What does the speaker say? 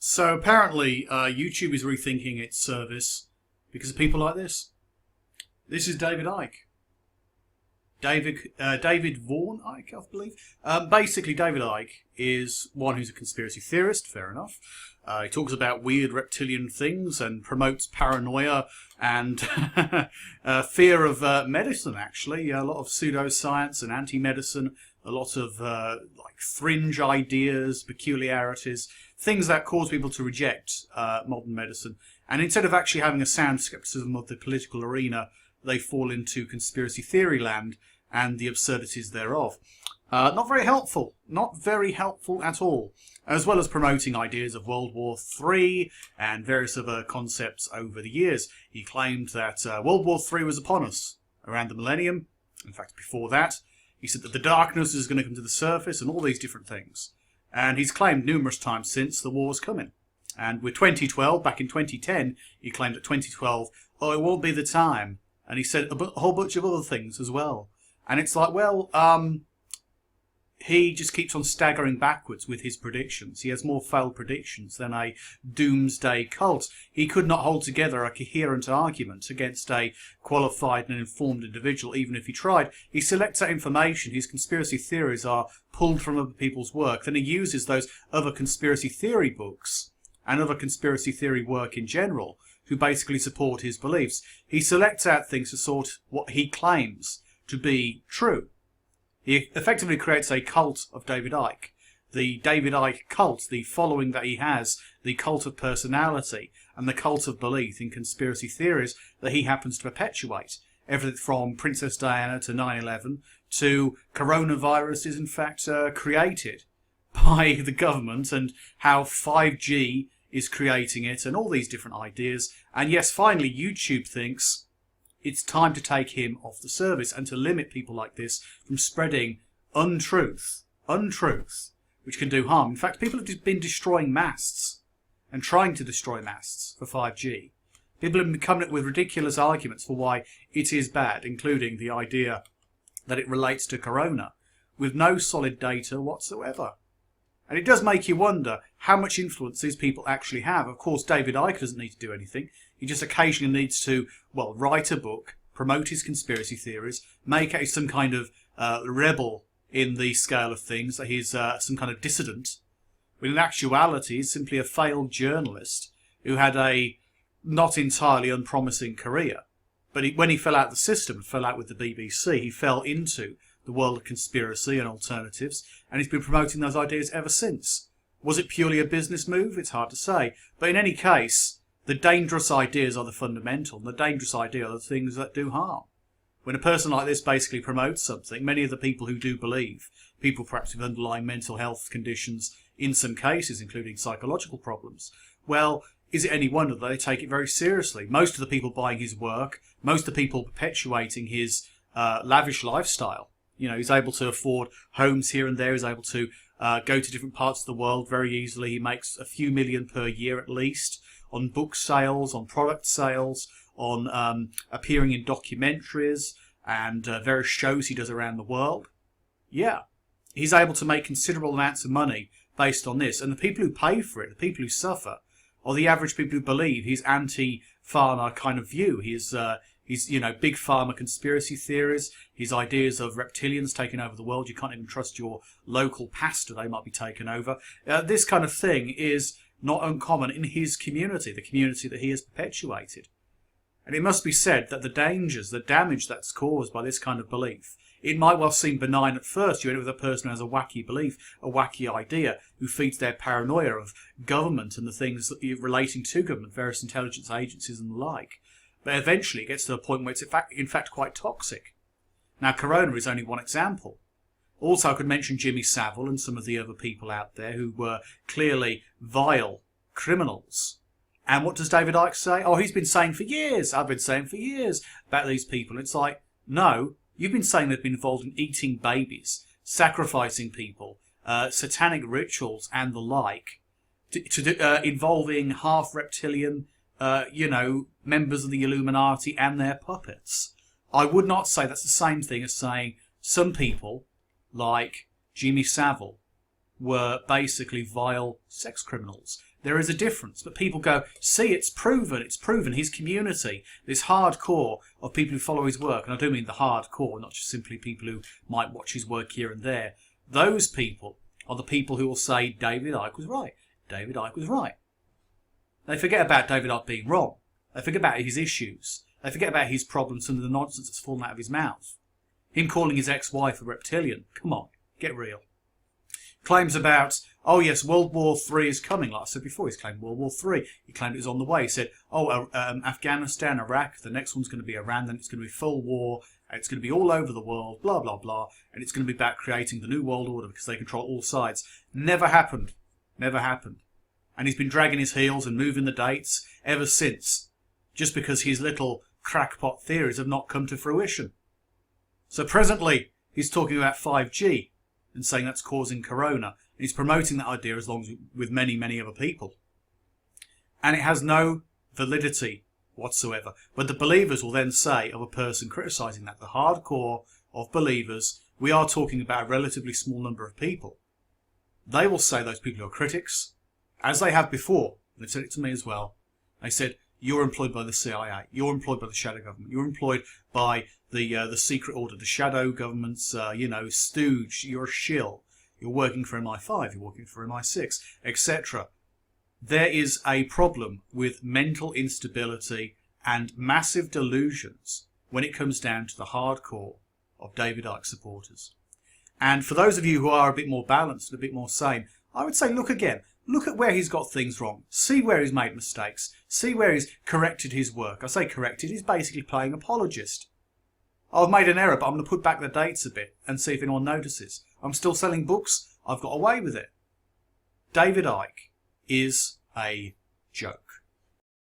So apparently, YouTube is rethinking its service because of people like this. This is David Icke. David Vaughan Icke, I believe. Basically, David Icke is one who's a conspiracy theorist, fair enough. He talks about weird reptilian things and promotes paranoia and fear of medicine, actually. A lot of pseudoscience and anti-medicine, a lot of like fringe ideas, peculiarities, things that cause people to reject modern medicine. And instead of actually having a sound skepticism of the political arena, they fall into conspiracy theory land and the absurdities thereof. Not very helpful. Not very helpful at all. As well as promoting ideas of World War III and various other concepts over the years. He claimed that World War III was upon us around the millennium. In fact, before that. He said that the darkness is going to come to the surface and all these different things. And he's claimed numerous times since the war was coming. And with 2012, back in 2010, he claimed that 2012, oh, it won't be the time. And he said a whole bunch of other things as well. And it's like, well, he just keeps on staggering backwards with his predictions. He has more failed predictions than a doomsday cult. He could not hold together a coherent argument against a qualified and informed individual, even if he tried. He selects that information. His conspiracy theories are pulled from other people's work. Then he uses those other conspiracy theory books and other conspiracy theory work in general who basically support his beliefs. He selects out things to sort what he claims to be true. He effectively creates a cult of David Icke. The David Icke cult, the following that he has, the cult of personality, and the cult of belief in conspiracy theories that he happens to perpetuate. Everything from Princess Diana to 9/11 to coronavirus is in fact created by the government, and how 5G is creating it, and all these different ideas. And yes, finally, YouTube thinks it's time to take him off the service and to limit people like this from spreading untruth, which can do harm. In fact, people have been destroying masts and trying to destroy masts for 5G. People have been coming up with ridiculous arguments for why it is bad, including the idea that it relates to corona, with no solid data whatsoever. And it does make you wonder how much influence these people actually have. Of course, David Icke doesn't need to do anything. He just occasionally needs to, well, write a book, promote his conspiracy theories, make a some kind of rebel in the scale of things, that he's some kind of dissident, when in actuality he's simply a failed journalist who had a not entirely unpromising career. But when he fell out of the system, fell out with the BBC, he fell into the world of conspiracy and alternatives, and he's been promoting those ideas ever since. Was it purely a business move? It's hard to say. But in any case, the dangerous ideas are the fundamental, and the dangerous ideas are the things that do harm. When a person like this basically promotes something, many of the people who do believe, people perhaps with underlying mental health conditions, in some cases including psychological problems, well, is it any wonder that they take it very seriously? Most of the people buying his work, most of the people perpetuating his lavish lifestyle, you know, he's able to afford homes here and there. He's able to go to different parts of the world very easily. He makes a few million per year at least on book sales, on product sales, on appearing in documentaries and various shows he does around the world. Yeah, he's able to make considerable amounts of money based on this. And the people who pay for it, the people who suffer, are the average people who believe his anti-pharma kind of view. His, you know, big pharma conspiracy theories, his ideas of reptilians taking over the world. You can't even trust your local pastor, they might be taken over. This kind of thing is not uncommon in his community, the community that he has perpetuated. And it must be said that the dangers, the damage that's caused by this kind of belief, it might well seem benign at first. You end up with a person who has a wacky belief, a wacky idea, who feeds their paranoia of government and the things relating to government, various intelligence agencies and the like. But eventually it gets to a point where it's in fact quite toxic. Now, corona is only one example. Also, I could mention Jimmy Savile and some of the other people out there who were clearly vile criminals. And what does David Icke say? Oh, he's been saying for years, I've been saying for years about these people. It's like, no, you've been saying they've been involved in eating babies, sacrificing people, satanic rituals and the like, involving half reptilian members of the Illuminati and their puppets. I would not say that's the same thing as saying some people, like Jimmy Savile, were basically vile sex criminals. There is a difference. But people go, see, it's proven. His community, this hardcore of people who follow his work, and I do mean the hardcore, not just simply people who might watch his work here and there. Those people are the people who will say David Icke was right. David Icke was right. They forget about David Icke being wrong. They forget about his issues. They forget about his problems and the nonsense that's fallen out of his mouth. Him calling his ex-wife a reptilian. Come on, get real. Claims about, oh yes, World War III is coming. Like I said before, he's claimed World War III. He claimed it was on the way. He said, Afghanistan, Iraq, the next one's going to be Iran, then it's going to be full war. It's going to be all over the world, blah, blah, blah. And it's going to be about creating the new world order because they control all sides. Never happened. Never happened. And he's been dragging his heels and moving the dates ever since, just because his little crackpot theories have not come to fruition. So presently, he's talking about 5G and saying that's causing corona. And he's promoting that idea as long as with many, many other people. And it has no validity whatsoever. But the believers will then say of a person criticising that, the hardcore of believers, we are talking about a relatively small number of people. They will say, those people who are critics, as they have before, they've said it to me as well, they said, you're employed by the CIA, you're employed by the shadow government, you're employed by the secret order, the shadow government's, stooge, you're a shill, you're working for MI5, you're working for MI6, etc. There is a problem with mental instability and massive delusions when it comes down to the hardcore of David Icke supporters. And for those of you who are a bit more balanced and a bit more sane, I would say look again. Look at where he's got things wrong. See where he's made mistakes. See where he's corrected his work. I say corrected, he's basically playing apologist. I've made an error, but I'm going to put back the dates a bit and see if anyone notices. I'm still selling books. I've got away with it. David Icke is a joke.